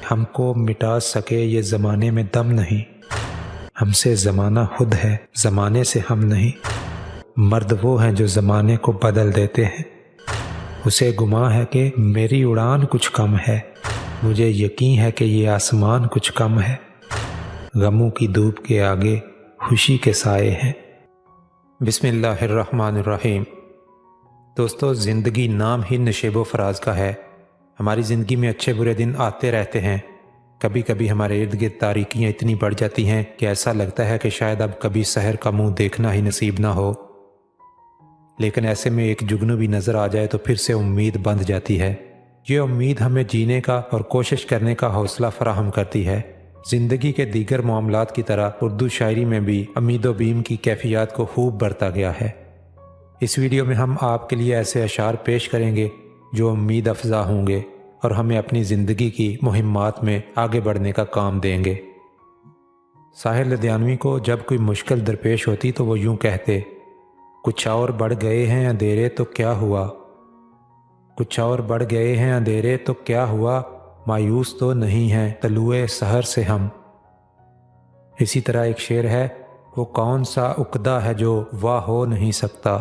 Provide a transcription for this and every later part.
हमको मिटा सके ये ज़माने में दम नहीं। हमसे ज़माना खुद है, ज़माने से हम नहीं। मर्द वो हैं जो ज़माने को बदल देते हैं। उसे गुमान है कि मेरी उड़ान कुछ कम है, मुझे यकीन है कि ये आसमान कुछ कम है। गमों की धूप के आगे खुशी के साए हैं। बिस्मिल्लाहिर्रहमानिर्रहीम। दोस्तों, ज़िंदगी नाम ही नशेबो फराज का है। हमारी ज़िंदगी में अच्छे बुरे दिन आते रहते हैं। कभी कभी हमारे इर्द गिर्द तारीकियाँ इतनी बढ़ जाती हैं कि ऐसा लगता है कि शायद अब कभी शहर का मुंह देखना ही नसीब ना हो। लेकिन ऐसे में एक जुगनू भी नज़र आ जाए तो फिर से उम्मीद बंध जाती है। ये उम्मीद हमें जीने का और कोशिश करने का हौसला फराहम करती है। ज़िंदगी के दीगर मामलात की तरह उर्दू शायरी में भी उम्मीदो बीम की कैफियत को खूब बरता गया है। इस वीडियो में हम आपके लिए ऐसे अशार पेश करेंगे जो उम्मीद अफजा होंगे और हमें अपनी ज़िंदगी की मुहिम्मात में आगे बढ़ने का काम देंगे। साहिर लुधियानवी को जब कोई मुश्किल दरपेश होती तो वो यूं कहते, कुछ और बढ़ गए हैं अंधेरे तो क्या हुआ, कुछ और बढ़ गए हैं अंधेरे तो क्या हुआ, मायूस तो नहीं हैं तलुए सहर से हम। इसी तरह एक शेर है, वो कौन सा उकदा है जो वाह हो नहीं सकता,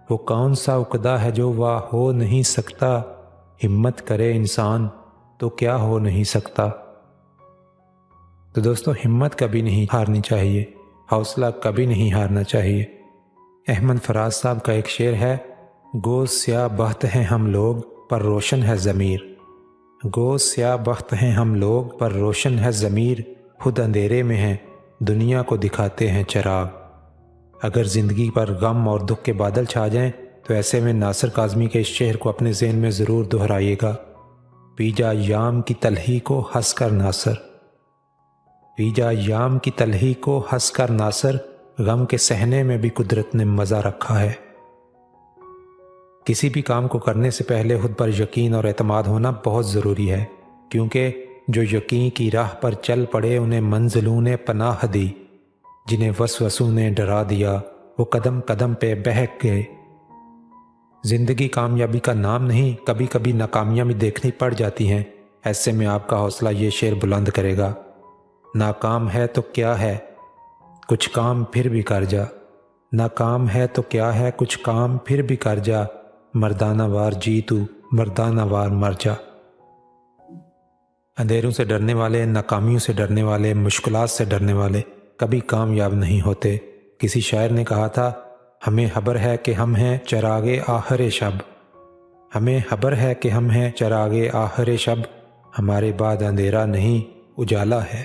वो कौन सा उकदा है जो वाह हो नहीं सकता, हिम्मत करे इंसान तो क्या हो नहीं सकता। तो दोस्तों, हिम्मत कभी नहीं हारनी चाहिए, हौसला कभी नहीं हारना चाहिए। अहमद फराज साहब का एक शेर है, गोज़ स्या बख्त हैं हम लोग पर रोशन है ज़मीर, गोज़ स्या बख्त हैं हम लोग पर रोशन है ज़मीर, खुद अंधेरे में हैं दुनिया को दिखाते हैं चिराग। अगर ज़िंदगी पर गम और दुख के बादल छा जाएं तो ऐसे में नासिर काज़मी के इस शेर को अपने ज़हन में ज़रूर दोहराइएगा। पीजा याम की तलही को हंस कर नासिर, पीजा याम की तलही को हंस कर नासिर, गम के सहने में भी कुदरत ने मज़ा रखा है। किसी भी काम को करने से पहले खुद पर यकीन और एतमाद होना बहुत ज़रूरी है, क्योंकि जो यकीन की राह पर चल पड़े उन्हें मंजिलों ने पनाह दी, जिन्हें वसवसों ने डरा दिया वो कदम कदम पे बहक गए। ज़िंदगी कामयाबी का नाम नहीं, कभी कभी नाकामियाँ भी देखनी पड़ जाती हैं। ऐसे में आपका हौसला ये शेर बुलंद करेगा, नाकाम है तो क्या है कुछ काम फिर भी कर जा, नाकाम है तो क्या है कुछ काम फिर भी कर जा, मर्दाना वार जी तू मर्दाना वार मर जा। अंधेरों से डरने वाले, नाकामियों से डरने वाले, मुश्किलात से डरने वाले कभी कामयाब नहीं होते। किसी शायर ने कहा था, हमें खबर है कि हम हैं चरागे आखिर शब, हमें खबर है कि हम हैं चरागे आखिर शब, हमारे बाद अंधेरा नहीं उजाला है।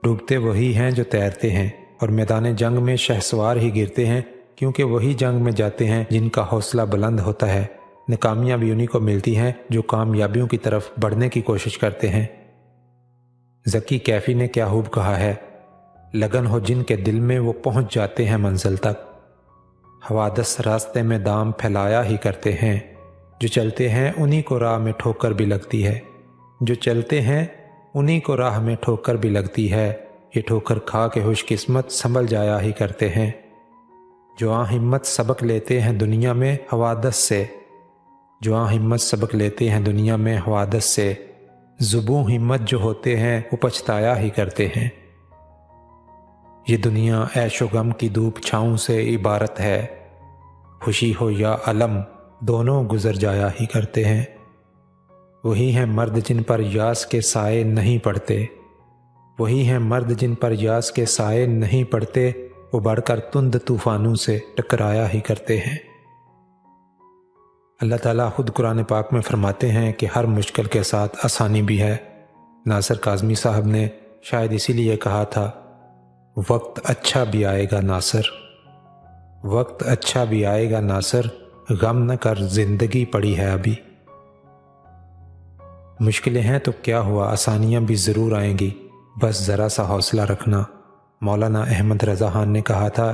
डूबते वही हैं जो तैरते हैं और मैदान जंग में शहसवार ही गिरते हैं, क्योंकि वही जंग में जाते हैं जिनका हौसला बुलंद होता है। नाकामियाँ भी उन्हीं को मिलती हैं जो कामयाबियों की तरफ बढ़ने की कोशिश करते हैं। ज़की कैफ़ी ने क्या खूब कहा है, लगन हो जिनके दिल में वो पहुंच जाते हैं मंजिल तक, हवादस रास्ते में दाम फैलाया ही करते हैं, जो चलते हैं उन्हीं को राह में ठोकर भी लगती है, जो चलते हैं उन्हीं को राह में ठोकर भी लगती है, ये ठोकर खा के खुशकिस्मत संभल जाया ही करते हैं। जो आ हिम्मत सबक लेते हैं दुनिया में हवादस से, जो आ हिम्मत सबक लेते हैं दुनिया में हवादस से, ज़ुबूं हिम्मत जो होते हैं वो पछताया ही करते हैं। ये दुनिया ऐशो गम की धूप छाँव से इबारत है, खुशी हो या अलम दोनों गुजर जाया ही करते हैं। वही हैं मर्द जिन पर यास के साए नहीं पड़ते, वही हैं मर्द जिन पर यास के साए नहीं पड़ते, वो बढ़कर तुंद तूफानों से टकराया ही करते हैं। अल्लाह ताला खुद कुरान पाक में फरमाते हैं कि हर मुश्किल के साथ आसानी भी है। नासिर काज़मी साहब ने शायद इसीलिए कहा था, वक्त अच्छा भी आएगा नासिर, वक्त अच्छा भी आएगा नासिर, गम न कर जिंदगी पड़ी है अभी। मुश्किलें हैं तो क्या हुआ, आसानियाँ भी ज़रूर आएंगी, बस ज़रा सा हौसला रखना। मौलाना अहमद रज़ा खान ने कहा था,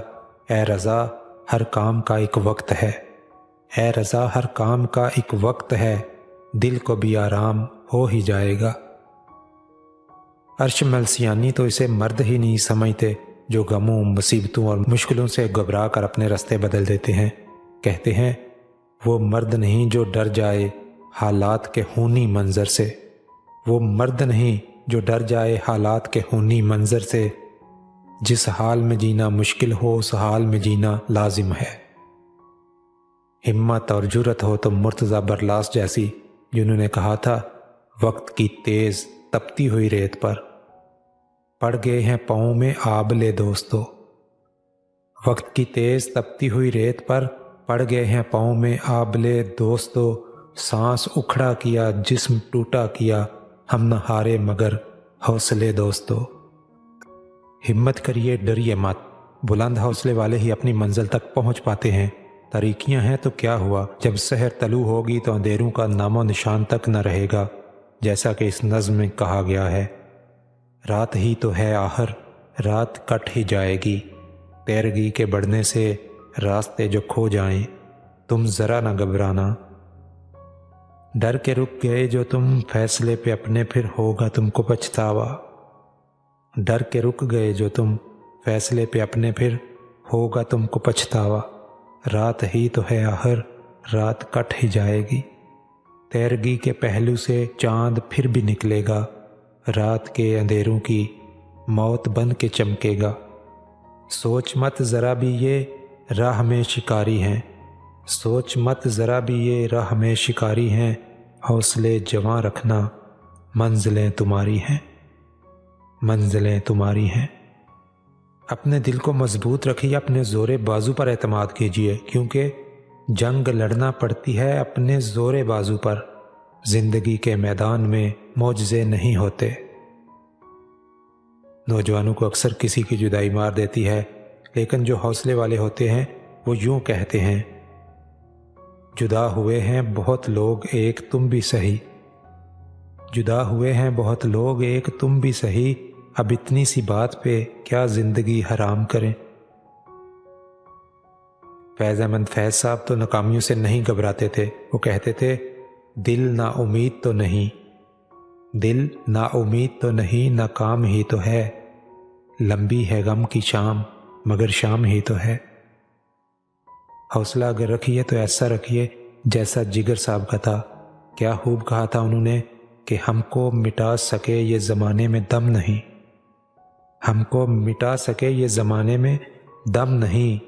ए रज़ा हर काम का एक वक्त है, ए रज़ा हर काम का एक वक्त है, दिल को भी आराम हो ही जाएगा। अर्श मलसियानी तो इसे मर्द ही नहीं समझते जो गमों, मुसीबतों और मुश्किलों से घबरा कर अपने रास्ते बदल देते हैं। कहते हैं वो मर्द नहीं जो डर जाए हालात के खूनी मंजर से, वो मर्द नहीं जो डर जाए हालात के खूनी मंजर से। जिस हाल में जीना मुश्किल हो उस हाल में जीना लाजिम है। हिम्मत और जुर्रत हो तो मुर्तज़ा बरलास जैसी, जिन्होंने कहा था वक्त की तेज तपती हुई रेत पर पड़ गए हैं पाँव में आबले दोस्तों। वक्त की तेज तपती हुई रेत पर पड़ गए हैं पाँव में आबले दोस्तों। सांस उखड़ा किया जिस्म टूटा किया, हम न हारे मगर हौसले दोस्तों। हिम्मत करिए डरिए मत, बुलंद हौसले वाले ही अपनी मंजिल तक पहुंच पाते हैं। तारीकियां हैं तो क्या हुआ, जब सहर तलू होगी तो अंधेरों का नामो निशान तक न रहेगा। जैसा कि इस नज़्म में कहा गया है, रात ही तो है आहर रात कट ही जाएगी। तैरगी के बढ़ने से रास्ते जो खो जाएं, तुम ज़रा न घबराना। डर के रुक गए जो तुम फैसले पे अपने, फिर होगा तुमको पछतावा। डर के रुक गए जो तुम फैसले पे अपने, फिर होगा तुमको पछतावा। रात ही तो है आहर रात कट ही जाएगी। तैरगी के पहलू से चांद फिर भी निकलेगा। रात के अंधेरों की मौत बन के चमकेगा। सोच मत ज़रा भी ये राह में शिकारी हैं, सोच मत ज़रा भी ये राह में शिकारी हैं। हौसले जवां रखना मंजिलें तुम्हारी हैं, मंजिलें तुम्हारी हैं। अपने दिल को मजबूत रखिए, अपने ज़ोरे बाजू पर एतमाद कीजिए, क्योंकि जंग लड़ना पड़ती है अपने ज़ोरे बाजू पर। ज़िंदगी के मैदान में मौजज़े नहीं होते। नौजवानों को अक्सर किसी की जुदाई मार देती है, लेकिन जो हौसले वाले होते हैं वो यूं कहते हैं, जुदा हुए हैं बहुत लोग एक तुम भी सही। जुदा हुए हैं बहुत लोग एक तुम भी सही। अब इतनी सी बात पे क्या ज़िंदगी हराम करें। फैज़ अहमद फैज़ साहब तो नाकामियों से नहीं घबराते थे। वो कहते थे, दिल ना उम्मीद तो नहीं, दिल ना उम्मीद तो नहीं, नाकाम ही तो है। लंबी है गम की शाम मगर शाम ही तो है। हौसला अगर रखिए तो ऐसा रखिए जैसा जिगर साहब का था। क्या खूब कहा था उन्होंने कि हमको मिटा सके ये ज़माने में दम नहीं, हमको मिटा सके ये ज़माने में दम नहीं।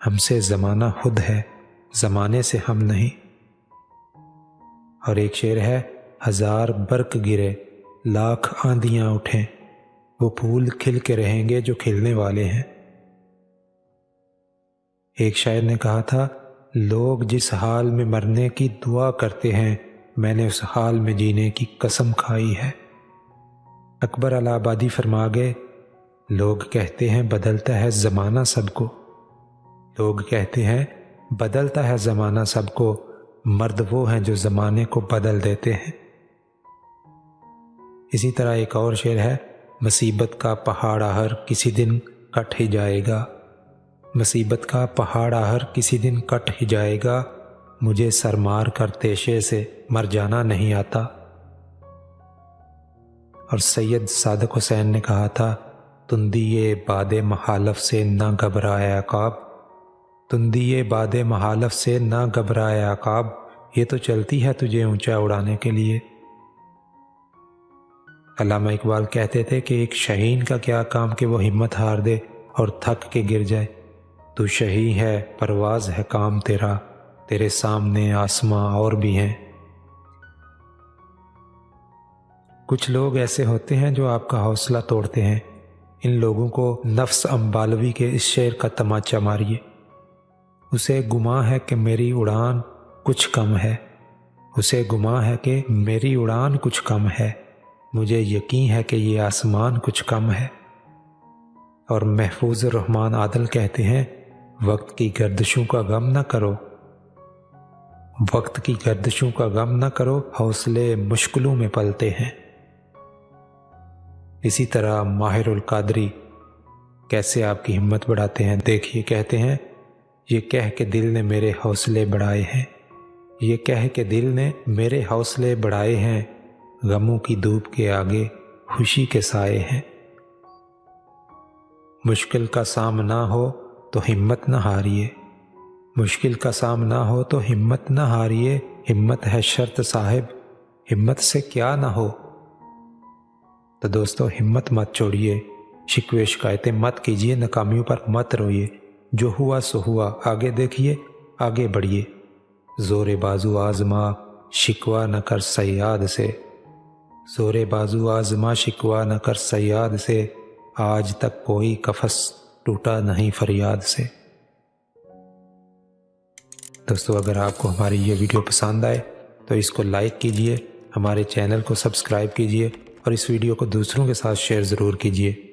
हमसे ज़माना खुद है, ज़माने से हम नहीं। और एक शेर है, हज़ार बर्क गिरे लाख आंधियां उठें, वो फूल खिल के रहेंगे जो खिलने वाले हैं। एक शायर ने कहा था, लोग जिस हाल में मरने की दुआ करते हैं, मैंने उस हाल में जीने की कसम खाई है। अकबर अलाहाबादी फरमा गए, लोग कहते हैं बदलता है ज़माना सबको, लोग कहते हैं बदलता है ज़माना सबको, मर्द वो हैं जो ज़माने को बदल देते हैं। इसी तरह एक और शेर है, मुसीबत का पहाड़ आहर किसी दिन कट ही जाएगा, मुसीबत का पहाड़ आहर किसी दिन कट ही जाएगा। मुझे सरमार कर तेशे से मर जाना नहीं आता। और सैयद सादक हुसैन ने कहा था, तुंदिए बादे महालफ से ना घबराए अकाब, तुंदिए बादे महालफ से ना घबराए अकाब। ये तो चलती है तुझे ऊंचा उड़ाने के लिए। अल्लामा इकबाल कहते थे कि एक शहीन का क्या काम कि वो हिम्मत हार दे और थक के गिर जाए। तू शही है परवाज है काम तेरा, तेरे सामने आसमां और भी हैं। कुछ लोग ऐसे होते हैं जो आपका हौसला तोड़ते हैं। इन लोगों को नफ्स अम्बालवी के इस शेर का तमाचा मारिए, उसे गुमा है कि मेरी उड़ान कुछ कम है, उसे गुमा है कि मेरी उड़ान कुछ कम है, मुझे यकीन है कि ये आसमान कुछ कम है। और महफूज रहमान आदल कहते हैं, वक्त की गर्दिशों का गम न करो, वक्त की गर्दिशों का गम न करो, हौसले मुश्किलों में पलते हैं। इसी तरह माहिरुल कादरी कैसे आपकी हिम्मत बढ़ाते हैं, देखिए। कहते हैं, ये कह के दिल ने मेरे हौसले बढ़ाए हैं, ये कह के दिल ने मेरे हौसले बढ़ाए हैं, गमों की धूप के आगे खुशी के साए हैं। मुश्किल का सामना हो तो हिम्मत न हारिए, मुश्किल का सामना हो तो हिम्मत न हारिए। हिम्मत है शर्त साहिब, हिम्मत से क्या न हो, तो दोस्तों हिम्मत मत छोड़िए, शिकवे शिकायतें मत कीजिए, नाकामियों पर मत रोइए। जो हुआ सो हुआ, आगे देखिए, आगे बढ़िए। ज़ोरे बाजू आज़मा शिकवा न कर सयाद से, ज़ोरे बाजू आज़मा शिकवा न कर सयाद से, आज तक कोई कफस टूटा नहीं फरियाद से। दोस्तों अगर आपको हमारी ये वीडियो पसंद आए तो इसको लाइक कीजिए, हमारे चैनल को सब्सक्राइब कीजिए और इस वीडियो को दूसरों के साथ शेयर ज़रूर कीजिए।